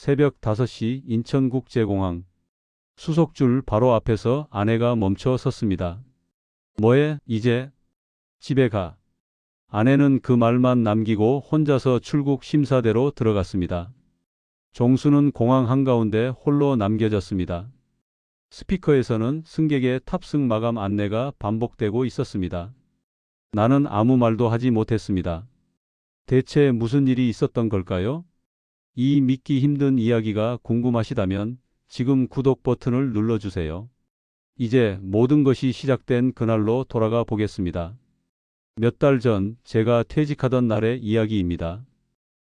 새벽 5시 인천국제공항. 수속줄 바로 앞에서 아내가 멈춰 섰습니다. 뭐해, 이제? 집에 가. 아내는 그 말만 남기고 혼자서 출국 심사대로 들어갔습니다. 종수는 공항 한가운데 홀로 남겨졌습니다. 스피커에서는 승객의 탑승 마감 안내가 반복되고 있었습니다. 나는 아무 말도 하지 못했습니다. 대체 무슨 일이 있었던 걸까요? 이 믿기 힘든 이야기가 궁금하시다면 지금 구독 버튼을 눌러주세요. 이제 모든 것이 시작된 그날로 돌아가 보겠습니다. 몇 달 전 제가 퇴직하던 날의 이야기입니다.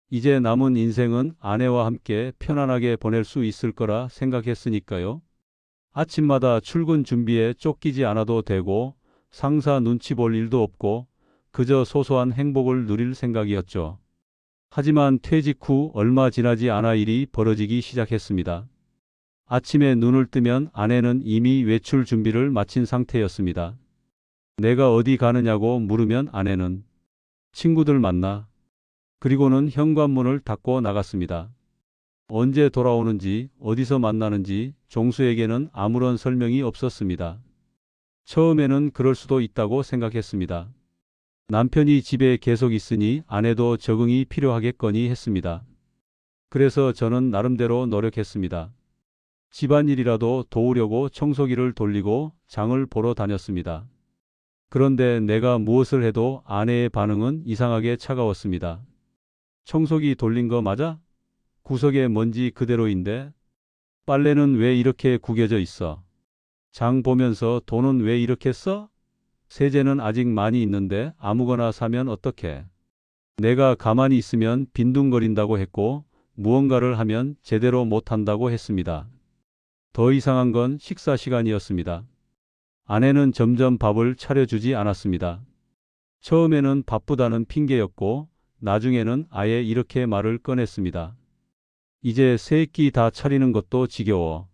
이제 남은 인생은 아내와 함께 편안하게 보낼 수 있을 거라 생각했으니까요. 아침마다 출근 준비에 쫓기지 않아도 되고 상사 눈치 볼 일도 없고 그저 소소한 행복을 누릴 생각이었죠. 하지만 퇴직 후 얼마 지나지 않아 일이 벌어지기 시작했습니다. 아침에 눈을 뜨면 아내는 이미 외출 준비를 마친 상태였습니다. 내가 어디 가느냐고 물으면 아내는 친구들 만나. 그리고는 현관문을 닫고 나갔습니다. 언제 돌아오는지 어디서 만나는지 종수에게는 아무런 설명이 없었습니다. 처음에는 그럴 수도 있다고 생각했습니다. 남편이 집에 계속 있으니 아내도 적응이 필요하겠거니 했습니다. 그래서 저는 나름대로 노력했습니다. 집안일이라도 도우려고 청소기를 돌리고 장을 보러 다녔습니다. 그런데 내가 무엇을 해도 아내의 반응은 이상하게 차가웠습니다. 청소기 돌린 거 맞아? 구석에 먼지 그대로인데? 빨래는 왜 이렇게 구겨져 있어? 장 보면서 돈은 왜 이렇게 써? 세제는 아직 많이 있는데 아무거나 사면 어떡해? 내가 가만히 있으면 빈둥거린다고 했고 무언가를 하면 제대로 못한다고 했습니다. 더 이상한 건 식사 시간이었습니다. 아내는 점점 밥을 차려주지 않았습니다. 처음에는 바쁘다는 핑계였고 나중에는 아예 이렇게 말을 꺼냈습니다. 이제 세 끼 다 차리는 것도 지겨워.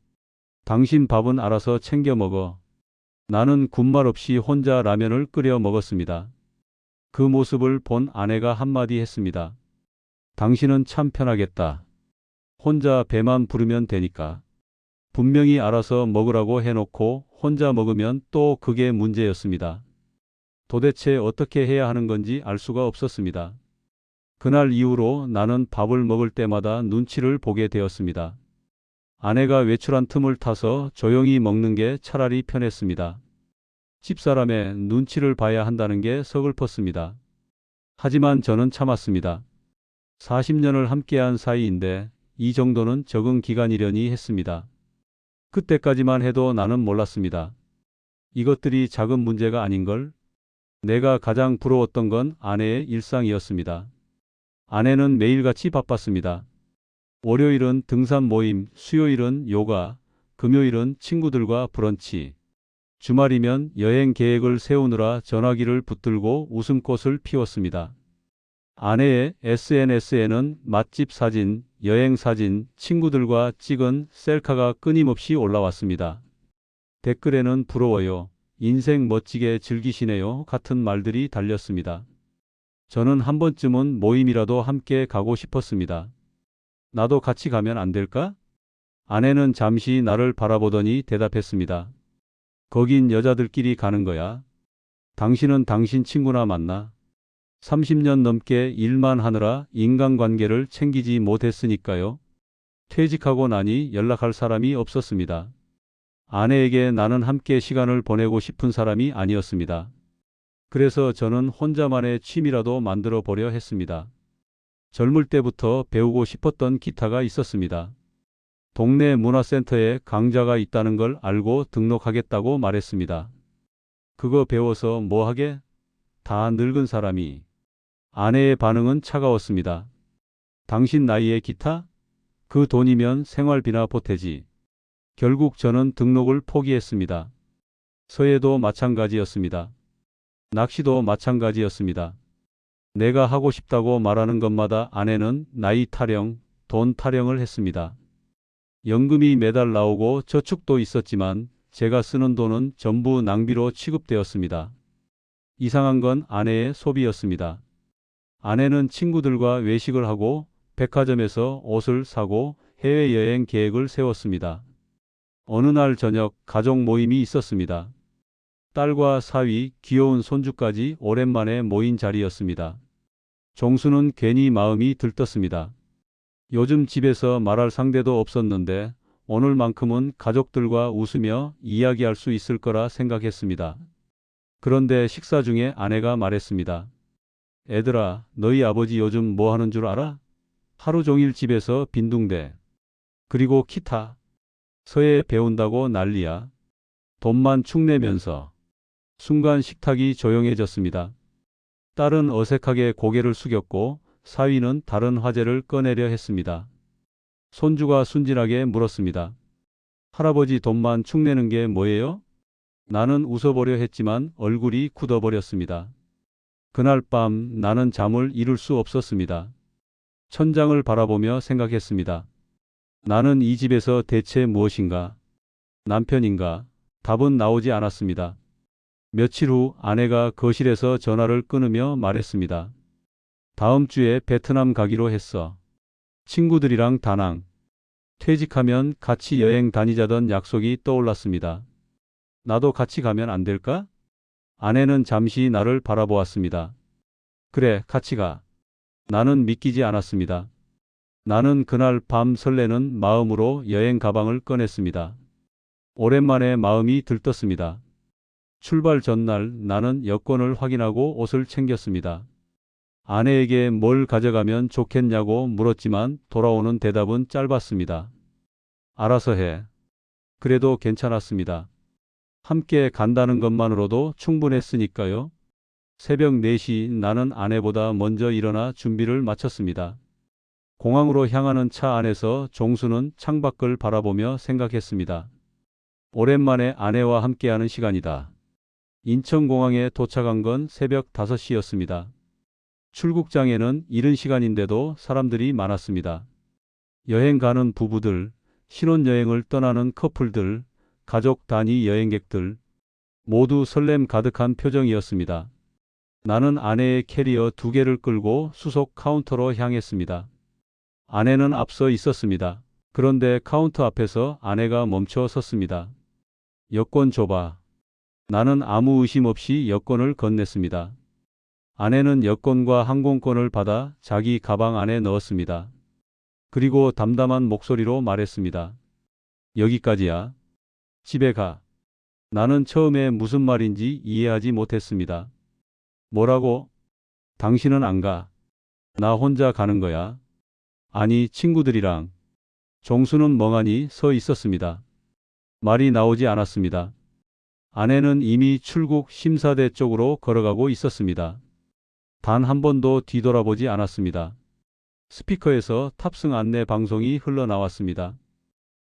당신 밥은 알아서 챙겨 먹어. 나는 군말 없이 혼자 라면을 끓여 먹었습니다. 그 모습을 본 아내가 한마디 했습니다. 당신은 참 편하겠다. 혼자 배만 부르면 되니까. 분명히 알아서 먹으라고 해놓고 혼자 먹으면 또 그게 문제였습니다. 도대체 어떻게 해야 하는 건지 알 수가 없었습니다. 그날 이후로 나는 밥을 먹을 때마다 눈치를 보게 되었습니다. 아내가 외출한 틈을 타서 조용히 먹는 게 차라리 편했습니다. 집사람의 눈치를 봐야 한다는 게 서글펐습니다. 하지만 저는 참았습니다. 40년을 함께한 사이인데 이 정도는 적응 기간이려니 했습니다. 그때까지만 해도 나는 몰랐습니다. 이것들이 작은 문제가 아닌걸? 내가 가장 부러웠던 건 아내의 일상이었습니다. 아내는 매일같이 바빴습니다. 월요일은 등산 모임, 수요일은 요가, 금요일은 친구들과 브런치. 주말이면 여행 계획을 세우느라 전화기를 붙들고 웃음꽃을 피웠습니다. 아내의 SNS에는 맛집 사진, 여행 사진, 친구들과 찍은 셀카가 끊임없이 올라왔습니다. 댓글에는 부러워요, 인생 멋지게 즐기시네요 같은 말들이 달렸습니다. 저는 한 번쯤은 모임이라도 함께 가고 싶었습니다. 나도 같이 가면 안 될까? 아내는 잠시 나를 바라보더니 대답했습니다. 거긴 여자들끼리 가는 거야. 당신은 당신 친구나 만나. 30년 넘게 일만 하느라 인간관계를 챙기지 못했으니까요. 퇴직하고 나니 연락할 사람이 없었습니다. 아내에게 나는 함께 시간을 보내고 싶은 사람이 아니었습니다. 그래서 저는 혼자만의 취미라도 만들어 보려 했습니다. 젊을 때부터 배우고 싶었던 기타가 있었습니다. 동네 문화센터에 강좌가 있다는 걸 알고 등록하겠다고 말했습니다. 그거 배워서 뭐 하게? 다 늙은 사람이. 아내의 반응은 차가웠습니다. 당신 나이에 기타? 그 돈이면 생활비나 보태지. 결국 저는 등록을 포기했습니다. 서예도 마찬가지였습니다. 낚시도 마찬가지였습니다. 내가 하고 싶다고 말하는 것마다 아내는 나이 타령, 돈 타령을 했습니다. 연금이 매달 나오고 저축도 있었지만 제가 쓰는 돈은 전부 낭비로 취급되었습니다. 이상한 건 아내의 소비였습니다. 아내는 친구들과 외식을 하고 백화점에서 옷을 사고 해외여행 계획을 세웠습니다. 어느 날 저녁 가족 모임이 있었습니다. 딸과 사위, 귀여운 손주까지 오랜만에 모인 자리였습니다. 종수는 괜히 마음이 들떴습니다. 요즘 집에서 말할 상대도 없었는데 오늘만큼은 가족들과 웃으며 이야기할 수 있을 거라 생각했습니다. 그런데 식사 중에 아내가 말했습니다. 애들아, 너희 아버지 요즘 뭐 하는 줄 알아? 하루 종일 집에서 빈둥대. 그리고 기타, 서예 배운다고 난리야. 돈만 축내면서. 순간 식탁이 조용해졌습니다. 딸은 어색하게 고개를 숙였고 사위는 다른 화제를 꺼내려 했습니다. 손주가 순진하게 물었습니다. 할아버지 돈만 축내는 게 뭐예요? 나는 웃어보려 했지만 얼굴이 굳어버렸습니다. 그날 밤 나는 잠을 이룰 수 없었습니다. 천장을 바라보며 생각했습니다. 나는 이 집에서 대체 무엇인가? 남편인가? 답은 나오지 않았습니다. 며칠 후 아내가 거실에서 전화를 끊으며 말했습니다. 다음 주에 베트남 가기로 했어. 친구들이랑 다낭. 퇴직하면 같이 여행 다니자던 약속이 떠올랐습니다. 나도 같이 가면 안 될까? 아내는 잠시 나를 바라보았습니다. 그래, 같이 가. 나는 믿기지 않았습니다. 나는 그날 밤 설레는 마음으로 여행 가방을 꺼냈습니다. 오랜만에 마음이 들떴습니다. 출발 전날 나는 여권을 확인하고 옷을 챙겼습니다. 아내에게 뭘 가져가면 좋겠냐고 물었지만 돌아오는 대답은 짧았습니다. 알아서 해. 그래도 괜찮았습니다. 함께 간다는 것만으로도 충분했으니까요. 새벽 4시 나는 아내보다 먼저 일어나 준비를 마쳤습니다. 공항으로 향하는 차 안에서 종수는 창밖을 바라보며 생각했습니다. 오랜만에 아내와 함께하는 시간이다. 인천공항에 도착한 건 새벽 5시였습니다. 출국장에는 이른 시간인데도 사람들이 많았습니다. 여행 가는 부부들, 신혼여행을 떠나는 커플들, 가족 단위 여행객들, 모두 설렘 가득한 표정이었습니다. 나는 아내의 캐리어 2개를 끌고 수속 카운터로 향했습니다. 아내는 앞서 있었습니다. 그런데 카운터 앞에서 아내가 멈춰 섰습니다. 여권 줘봐. 나는 아무 의심 없이 여권을 건넸습니다. 아내는 여권과 항공권을 받아 자기 가방 안에 넣었습니다. 그리고 담담한 목소리로 말했습니다. 여기까지야. 집에 가. 나는 처음에 무슨 말인지 이해하지 못했습니다. 뭐라고? 당신은 안 가. 나 혼자 가는 거야. 아니, 친구들이랑. 종수는 멍하니 서 있었습니다. 말이 나오지 않았습니다. 아내는 이미 출국 심사대 쪽으로 걸어가고 있었습니다. 단 한 번도 뒤돌아보지 않았습니다. 스피커에서 탑승 안내 방송이 흘러나왔습니다.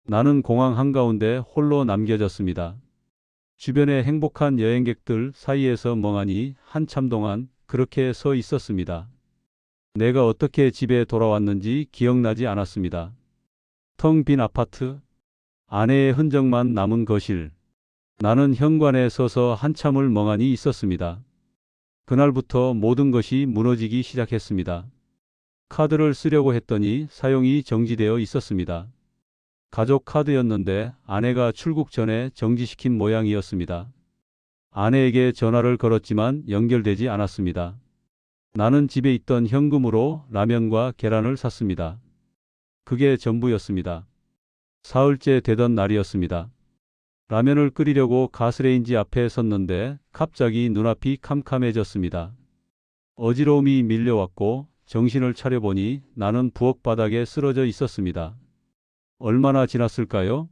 나는 공항 한가운데 홀로 남겨졌습니다. 주변의 행복한 여행객들 사이에서 멍하니 한참 동안 그렇게 서 있었습니다. 내가 어떻게 집에 돌아왔는지 기억나지 않았습니다. 텅 빈 아파트, 아내의 흔적만 남은 거실. 나는 현관에 서서 한참을 멍하니 있었습니다. 그날부터 모든 것이 무너지기 시작했습니다. 카드를 쓰려고 했더니 사용이 정지되어 있었습니다. 가족 카드였는데 아내가 출국 전에 정지시킨 모양이었습니다. 아내에게 전화를 걸었지만 연결되지 않았습니다. 나는 집에 있던 현금으로 라면과 계란을 샀습니다. 그게 전부였습니다. 사흘째 되던 날이었습니다. 라면을 끓이려고 가스레인지 앞에 섰는데 갑자기 눈앞이 캄캄해졌습니다. 어지러움이 밀려왔고 정신을 차려보니 나는 부엌 바닥에 쓰러져 있었습니다. 얼마나 지났을까요?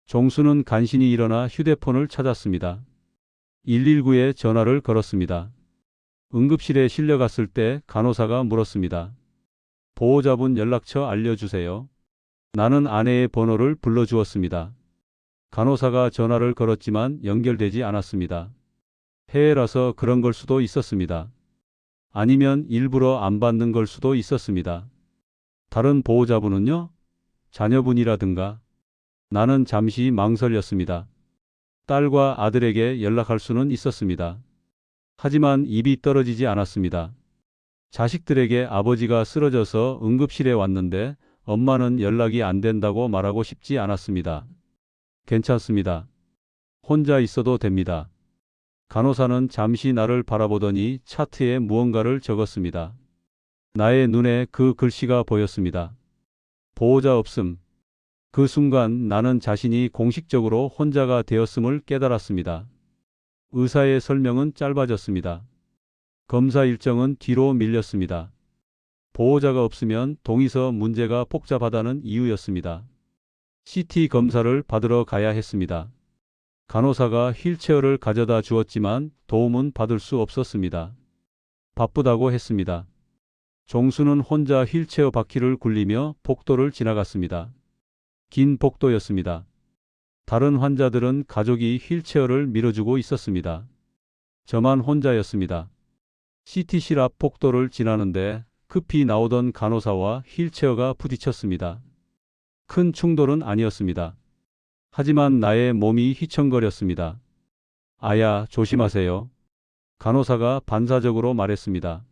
종수는 간신히 일어나 휴대폰을 찾았습니다. 119에 전화를 걸었습니다. 응급실에 실려갔을 때 간호사가 물었습니다. 보호자분 연락처 알려주세요. 나는 아내의 번호를 불러주었습니다. 간호사가 전화를 걸었지만 연결되지 않았습니다. 해외라서 그런 걸 수도 있었습니다. 아니면 일부러 안 받는 걸 수도 있었습니다. 다른 보호자분은요? 자녀분이라든가. 나는 잠시 망설였습니다. 딸과 아들에게 연락할 수는 있었습니다. 하지만 입이 떨어지지 않았습니다. 자식들에게 아버지가 쓰러져서 응급실에 왔는데 엄마는 연락이 안 된다고 말하고 싶지 않았습니다. 괜찮습니다. 혼자 있어도 됩니다. 간호사는 잠시 나를 바라보더니 차트에 무언가를 적었습니다. 나의 눈에 그 글씨가 보였습니다. 보호자 없음. 그 순간 나는 자신이 공식적으로 혼자가 되었음을 깨달았습니다. 의사의 설명은 짧아졌습니다. 검사 일정은 뒤로 밀렸습니다. 보호자가 없으면 동의서 문제가 복잡하다는 이유였습니다. CT 검사를 받으러 가야 했습니다. 간호사가 휠체어를 가져다 주었지만 도움은 받을 수 없었습니다. 바쁘다고 했습니다. 종수는 혼자 휠체어 바퀴를 굴리며 복도를 지나갔습니다. 긴 복도였습니다. 다른 환자들은 가족이 휠체어를 밀어주고 있었습니다. 저만 혼자였습니다. CT실 앞 복도를 지나는데 급히 나오던 간호사와 휠체어가 부딪혔습니다. 큰 충돌은 아니었습니다. 하지만 나의 몸이 휘청거렸습니다. 아야, 조심하세요. 간호사가 반사적으로 말했습니다.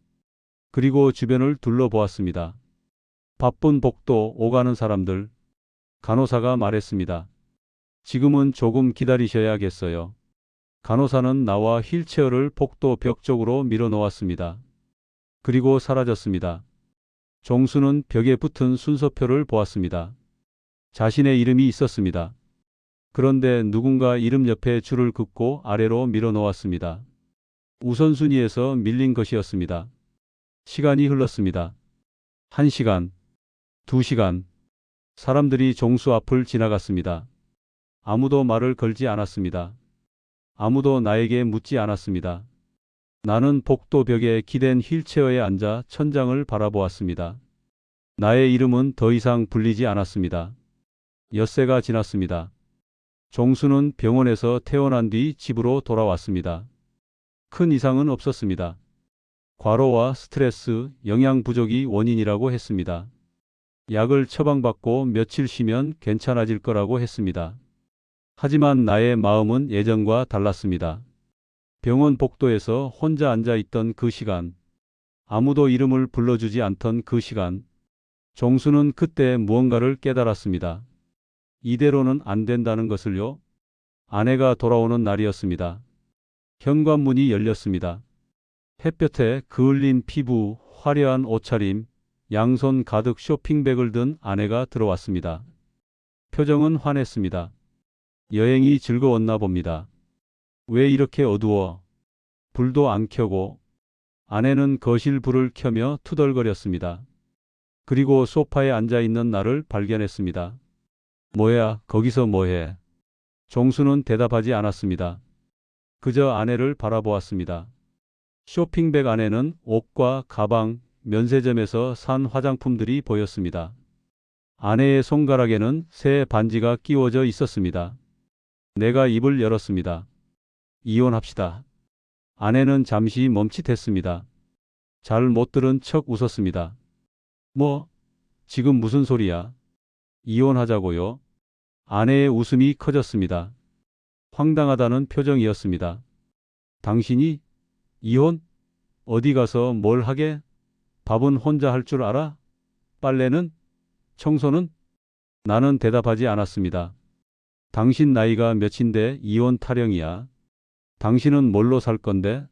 그리고 주변을 둘러보았습니다. 바쁜 복도, 오가는 사람들. 간호사가 말했습니다. 지금은 조금 기다리셔야겠어요. 간호사는 나와 휠체어를 복도 벽 쪽으로 밀어 놓았습니다. 그리고 사라졌습니다. 종수는 벽에 붙은 순서표를 보았습니다. 자신의 이름이 있었습니다. 그런데 누군가 이름 옆에 줄을 긋고 아래로 밀어 놓았습니다. 우선순위에서 밀린 것이었습니다. 시간이 흘렀습니다. 1시간, 2시간. 사람들이 종수 앞을 지나갔습니다. 아무도 말을 걸지 않았습니다. 아무도 나에게 묻지 않았습니다. 나는 복도 벽에 기댄 휠체어에 앉아 천장을 바라보았습니다. 나의 이름은 더 이상 불리지 않았습니다. 엿새가 지났습니다. 종수는 병원에서 퇴원한 뒤 집으로 돌아왔습니다. 큰 이상은 없었습니다. 과로와 스트레스, 영양 부족이 원인이라고 했습니다. 약을 처방받고 며칠 쉬면 괜찮아질 거라고 했습니다. 하지만 나의 마음은 예전과 달랐습니다. 병원 복도에서 혼자 앉아 있던 그 시간, 아무도 이름을 불러주지 않던 그 시간, 종수는 그때 무언가를 깨달았습니다. 이대로는 안 된다는 것을요. 아내가 돌아오는 날이었습니다. 현관문이 열렸습니다. 햇볕에 그을린 피부, 화려한 옷차림, 양손 가득 쇼핑백을 든 아내가 들어왔습니다. 표정은 환했습니다. 여행이 즐거웠나 봅니다. 왜 이렇게 어두워? 불도 안 켜고. 아내는 거실 불을 켜며 투덜거렸습니다. 그리고 소파에 앉아 있는 나를 발견했습니다. 뭐야, 거기서 뭐해? 종수는 대답하지 않았습니다. 그저 아내를 바라보았습니다. 쇼핑백 안에는 옷과 가방, 면세점에서 산 화장품들이 보였습니다. 아내의 손가락에는 새 반지가 끼워져 있었습니다. 내가 입을 열었습니다. 이혼합시다. 아내는 잠시 멈칫했습니다. 잘 못 들은 척 웃었습니다. 뭐? 지금 무슨 소리야? 이혼하자고요? 아내의 웃음이 커졌습니다. 황당하다는 표정이었습니다. 당신이? 이혼? 어디 가서 뭘 하게? 밥은 혼자 할 줄 알아? 빨래는? 청소는? 나는 대답하지 않았습니다. 당신 나이가 몇인데 이혼 타령이야? 당신은 뭘로 살 건데?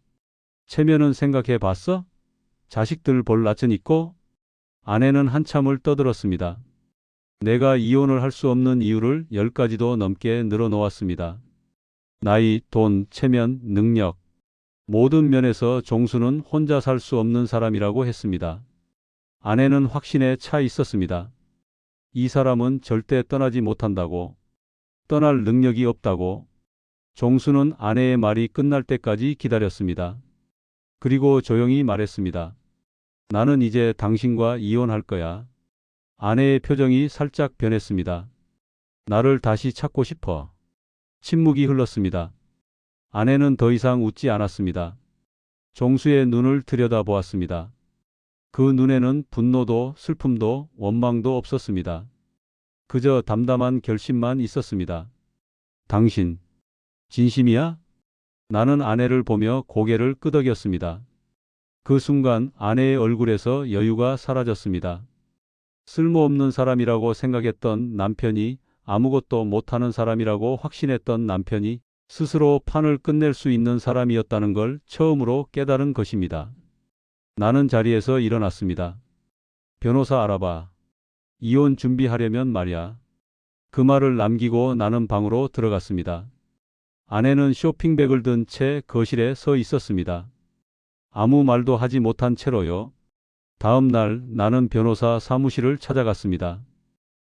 체면은 생각해 봤어? 자식들 볼 낯은 있고? 아내는 한참을 떠들었습니다. 내가 이혼을 할 수 없는 이유를 10가지도 넘게 늘어놓았습니다. 나이, 돈, 체면, 능력. 모든 면에서 종수는 혼자 살 수 없는 사람이라고 했습니다. 아내는 확신에 차 있었습니다. 이 사람은 절대 떠나지 못한다고. 떠날 능력이 없다고. 종수는 아내의 말이 끝날 때까지 기다렸습니다. 그리고 조용히 말했습니다. 나는 이제 당신과 이혼할 거야. 아내의 표정이 살짝 변했습니다. 나를 다시 찾고 싶어. 침묵이 흘렀습니다. 아내는 더 이상 웃지 않았습니다. 종수의 눈을 들여다보았습니다. 그 눈에는 분노도 슬픔도 원망도 없었습니다. 그저 담담한 결심만 있었습니다. 당신, 진심이야? 나는 아내를 보며 고개를 끄덕였습니다. 그 순간 아내의 얼굴에서 여유가 사라졌습니다. 쓸모없는 사람이라고 생각했던 남편이 아무것도 못하는 사람이라고 확신했던 남편이 스스로 판을 끝낼 수 있는 사람이었다는 걸 처음으로 깨달은 것입니다. 나는 자리에서 일어났습니다. 변호사 알아봐. 이혼 준비하려면 말이야. 그 말을 남기고 나는 방으로 들어갔습니다. 아내는 쇼핑백을 든 채 거실에 서 있었습니다. 아무 말도 하지 못한 채로요. 다음 날 나는 변호사 사무실을 찾아갔습니다.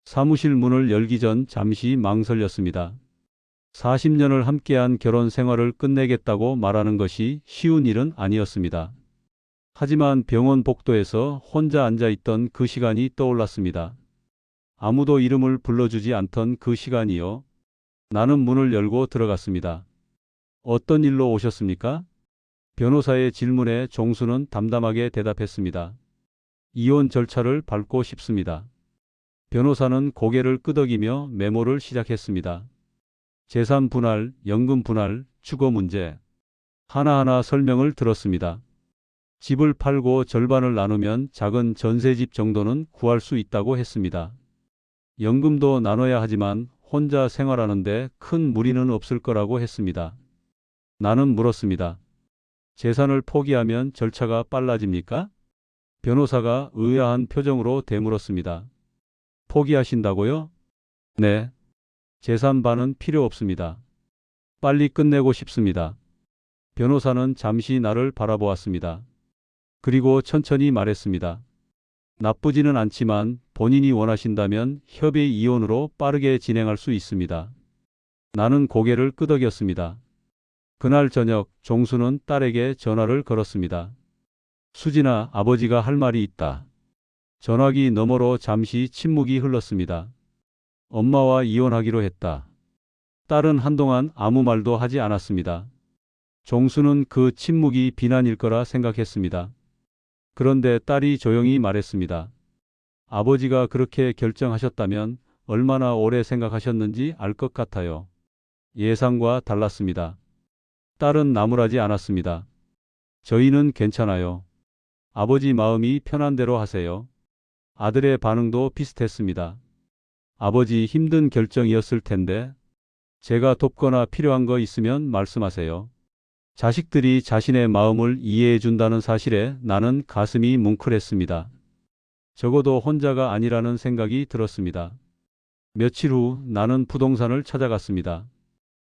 사무실 문을 열기 전 잠시 망설였습니다. 40년을 함께한 결혼 생활을 끝내겠다고 말하는 것이 쉬운 일은 아니었습니다. 하지만 병원 복도에서 혼자 앉아 있던 그 시간이 떠올랐습니다. 아무도 이름을 불러주지 않던 그 시간이요. 나는 문을 열고 들어갔습니다. 어떤 일로 오셨습니까? 변호사의 질문에 종수는 담담하게 대답했습니다. 이혼 절차를 밟고 싶습니다. 변호사는 고개를 끄덕이며 메모를 시작했습니다. 재산 분할, 연금 분할, 주거 문제. 하나하나 설명을 들었습니다. 집을 팔고 절반을 나누면 작은 전세집 정도는 구할 수 있다고 했습니다. 연금도 나눠야 하지만 혼자 생활하는데 큰 무리는 없을 거라고 했습니다. 나는 물었습니다. 재산을 포기하면 절차가 빨라집니까? 변호사가 의아한 표정으로 되물었습니다. 포기하신다고요? 네. 재산 반은 필요 없습니다. 빨리 끝내고 싶습니다. 변호사는 잠시 나를 바라보았습니다. 그리고 천천히 말했습니다. 나쁘지는 않지만 본인이 원하신다면 협의 이혼으로 빠르게 진행할 수 있습니다. 나는 고개를 끄덕였습니다. 그날 저녁 종수는 딸에게 전화를 걸었습니다. 수진아, 아버지가 할 말이 있다. 전화기 너머로 잠시 침묵이 흘렀습니다. 엄마와 이혼하기로 했다. 딸은 한동안 아무 말도 하지 않았습니다. 종수는 그 침묵이 비난일 거라 생각했습니다. 그런데 딸이 조용히 말했습니다. 아버지가 그렇게 결정하셨다면 얼마나 오래 생각하셨는지 알 것 같아요. 예상과 달랐습니다. 딸은 나무라지 않았습니다. 저희는 괜찮아요. 아버지 마음이 편한 대로 하세요. 아들의 반응도 비슷했습니다. 아버지 힘든 결정이었을 텐데 제가 돕거나 필요한 거 있으면 말씀하세요. 자식들이 자신의 마음을 이해해 준다는 사실에 나는 가슴이 뭉클했습니다. 적어도 혼자가 아니라는 생각이 들었습니다. 며칠 후 나는 부동산을 찾아갔습니다.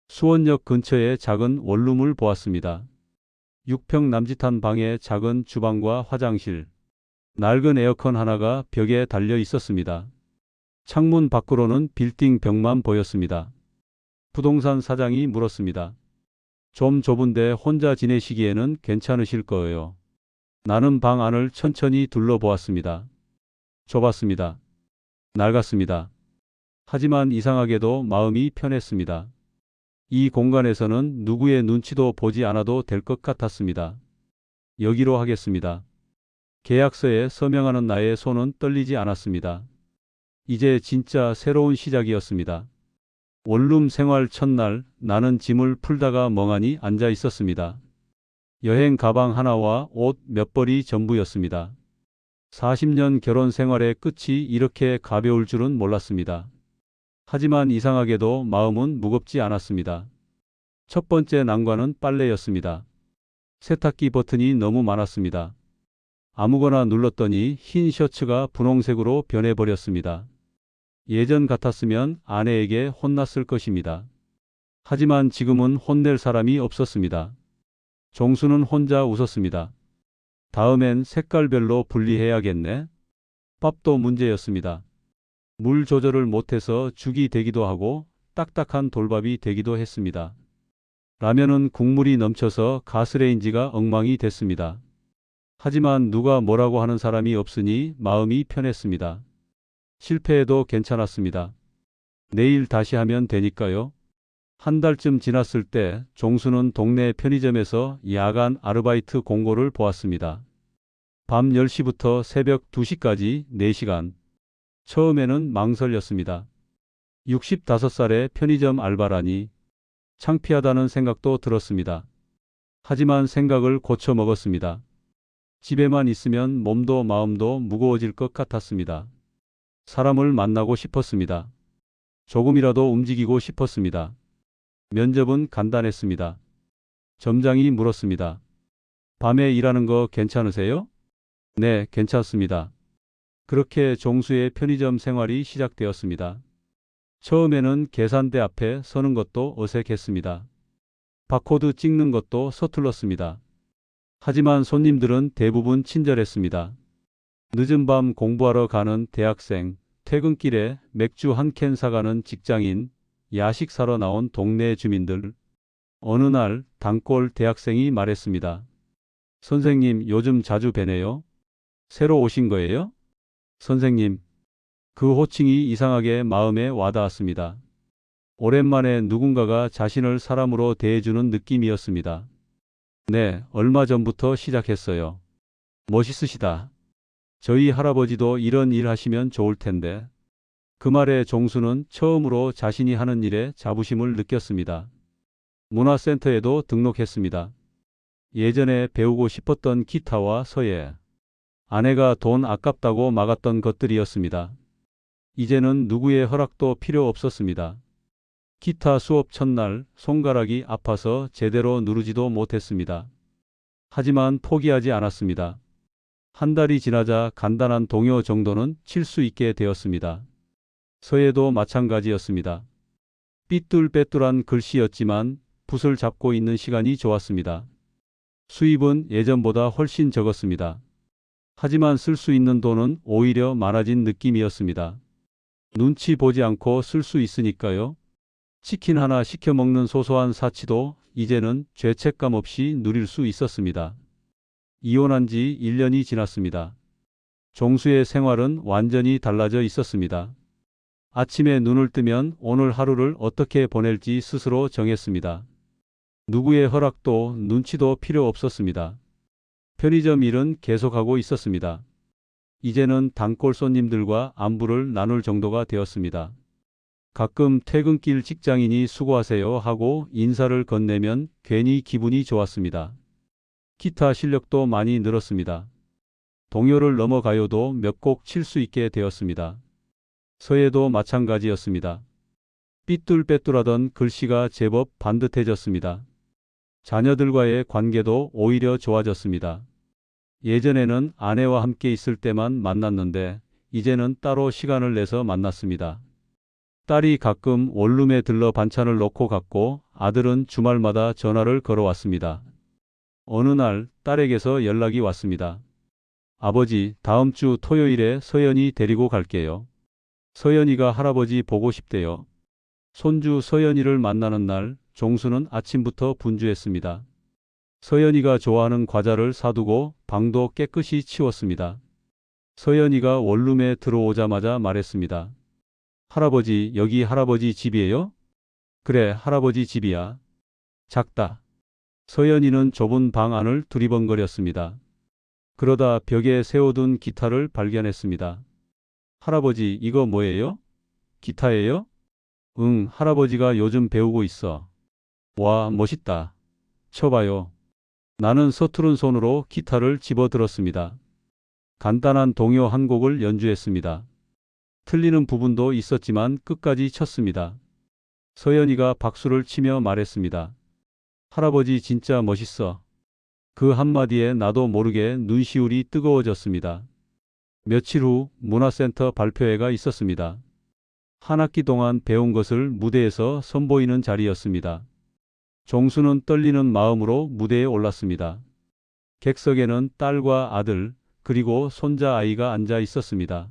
수원역 근처에 작은 원룸을 보았습니다. 6평 남짓한 방에 작은 주방과 화장실, 낡은 에어컨 하나가 벽에 달려 있었습니다. 창문 밖으로는 빌딩 벽만 보였습니다. 부동산 사장이 물었습니다. 좀 좁은데 혼자 지내시기에는 괜찮으실 거예요. 나는 방 안을 천천히 둘러보았습니다. 좁았습니다. 낡았습니다. 하지만 이상하게도 마음이 편했습니다. 이 공간에서는 누구의 눈치도 보지 않아도 될 것 같았습니다. 여기로 하겠습니다. 계약서에 서명하는 나의 손은 떨리지 않았습니다. 이제 진짜 새로운 시작이었습니다. 원룸 생활 첫날 나는 짐을 풀다가 멍하니 앉아 있었습니다. 여행 가방 하나와 옷 몇 벌이 전부였습니다. 40년 결혼 생활의 끝이 이렇게 가벼울 줄은 몰랐습니다. 하지만 이상하게도 마음은 무겁지 않았습니다. 첫 번째 난관은 빨래였습니다. 세탁기 버튼이 너무 많았습니다. 아무거나 눌렀더니 흰 셔츠가 분홍색으로 변해버렸습니다. 예전 같았으면 아내에게 혼났을 것입니다. 하지만 지금은 혼낼 사람이 없었습니다. 종수는 혼자 웃었습니다. 다음엔 색깔별로 분리해야겠네. 밥도 문제였습니다. 물 조절을 못해서 죽이 되기도 하고 딱딱한 돌밥이 되기도 했습니다. 라면은 국물이 넘쳐서 가스레인지가 엉망이 됐습니다. 하지만 누가 뭐라고 하는 사람이 없으니 마음이 편했습니다. 실패해도 괜찮았습니다. 내일 다시 하면 되니까요. 한 달쯤 지났을 때 종수는 동네 편의점에서 야간 아르바이트 공고를 보았습니다. 밤 10시부터 새벽 2시까지 4시간. 처음에는 망설였습니다. 65살의 편의점 알바라니 창피하다는 생각도 들었습니다. 하지만 생각을 고쳐 먹었습니다. 집에만 있으면 몸도 마음도 무거워질 것 같았습니다. 사람을 만나고 싶었습니다. 조금이라도 움직이고 싶었습니다. 면접은 간단했습니다. 점장이 물었습니다. 밤에 일하는 거 괜찮으세요? 네, 괜찮습니다. 그렇게 종수의 편의점 생활이 시작되었습니다. 처음에는 계산대 앞에 서는 것도 어색했습니다. 바코드 찍는 것도 서툴렀습니다. 하지만 손님들은 대부분 친절했습니다. 늦은 밤 공부하러 가는 대학생, 퇴근길에 맥주 한 캔 사가는 직장인, 야식 사러 나온 동네 주민들. 어느 날 단골 대학생이 말했습니다. 선생님, 요즘 자주 뵈네요. 새로 오신 거예요? 선생님. 그 호칭이 이상하게 마음에 와닿았습니다. 오랜만에 누군가가 자신을 사람으로 대해주는 느낌이었습니다. 네, 얼마 전부터 시작했어요. 멋있으시다. 저희 할아버지도 이런 일 하시면 좋을 텐데. 그 말에 종수는 처음으로 자신이 하는 일에 자부심을 느꼈습니다. 문화센터에도 등록했습니다. 예전에 배우고 싶었던 기타와 서예. 아내가 돈 아깝다고 막았던 것들이었습니다. 이제는 누구의 허락도 필요 없었습니다. 기타 수업 첫날 손가락이 아파서 제대로 누르지도 못했습니다. 하지만 포기하지 않았습니다. 한 달이 지나자 간단한 동요 정도는 칠 수 있게 되었습니다. 서예도 마찬가지였습니다. 삐뚤빼뚤한 글씨였지만 붓을 잡고 있는 시간이 좋았습니다. 수입은 예전보다 훨씬 적었습니다. 하지만 쓸 수 있는 돈은 오히려 많아진 느낌이었습니다. 눈치 보지 않고 쓸 수 있으니까요. 치킨 하나 시켜 먹는 소소한 사치도 이제는 죄책감 없이 누릴 수 있었습니다. 이혼한 지 1년이 지났습니다. 종수의 생활은 완전히 달라져 있었습니다. 아침에 눈을 뜨면 오늘 하루를 어떻게 보낼지 스스로 정했습니다. 누구의 허락도 눈치도 필요 없었습니다. 편의점 일은 계속하고 있었습니다. 이제는 단골 손님들과 안부를 나눌 정도가 되었습니다. 가끔 퇴근길 직장인이 수고하세요 하고 인사를 건네면 괜히 기분이 좋았습니다. 기타 실력도 많이 늘었습니다. 동요를 넘어 가요도 몇 곡 칠 수 있게 되었습니다. 서예도 마찬가지였습니다. 삐뚤빼뚤하던 글씨가 제법 반듯해졌습니다. 자녀들과의 관계도 오히려 좋아졌습니다. 예전에는 아내와 함께 있을 때만 만났는데 이제는 따로 시간을 내서 만났습니다. 딸이 가끔 원룸에 들러 반찬을 놓고 갔고 아들은 주말마다 전화를 걸어왔습니다. 어느 날 딸에게서 연락이 왔습니다. 아버지, 다음 주 토요일에 서연이 데리고 갈게요. 서연이가 할아버지 보고 싶대요. 손주 서연이를 만나는 날 종수는 아침부터 분주했습니다. 서연이가 좋아하는 과자를 사두고 방도 깨끗이 치웠습니다. 서연이가 원룸에 들어오자마자 말했습니다. 할아버지, 여기 할아버지 집이에요? 그래, 할아버지 집이야. 작다. 서연이는 좁은 방 안을 두리번거렸습니다. 그러다 벽에 세워둔 기타를 발견했습니다. 할아버지, 이거 뭐예요? 기타예요? 응, 할아버지가 요즘 배우고 있어. 와, 멋있다. 쳐봐요. 나는 서투른 손으로 기타를 집어들었습니다. 간단한 동요 한 곡을 연주했습니다. 틀리는 부분도 있었지만 끝까지 쳤습니다. 서연이가 박수를 치며 말했습니다. 할아버지 진짜 멋있어. 그 한마디에 나도 모르게 눈시울이 뜨거워졌습니다. 며칠 후 문화센터 발표회가 있었습니다. 한 학기 동안 배운 것을 무대에서 선보이는 자리였습니다. 종수는 떨리는 마음으로 무대에 올랐습니다. 객석에는 딸과 아들, 그리고 손자 아이가 앉아 있었습니다.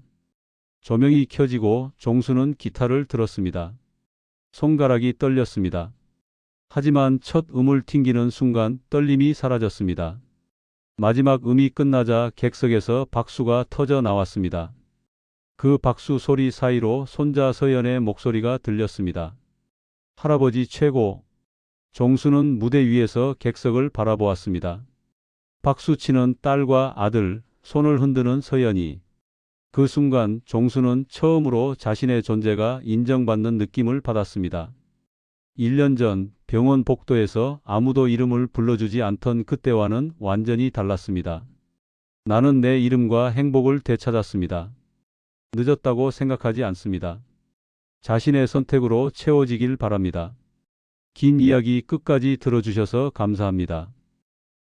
조명이 켜지고 종수는 기타를 들었습니다. 손가락이 떨렸습니다. 하지만 첫 음을 튕기는 순간 떨림이 사라졌습니다. 마지막 음이 끝나자 객석에서 박수가 터져 나왔습니다. 그 박수 소리 사이로 손자 서연의 목소리가 들렸습니다. 할아버지 최고. 종수는 무대 위에서 객석을 바라보았습니다. 박수치는 딸과 아들, 손을 흔드는 서연이. 그 순간 종수는 처음으로 자신의 존재가 인정받는 느낌을 받았습니다. 1년 전 병원 복도에서 아무도 이름을 불러주지 않던 그때와는 완전히 달랐습니다. 나는 내 이름과 행복을 되찾았습니다. 늦었다고 생각하지 않습니다. 자신의 선택으로 채워지길 바랍니다. 긴 이야기 끝까지 들어주셔서 감사합니다.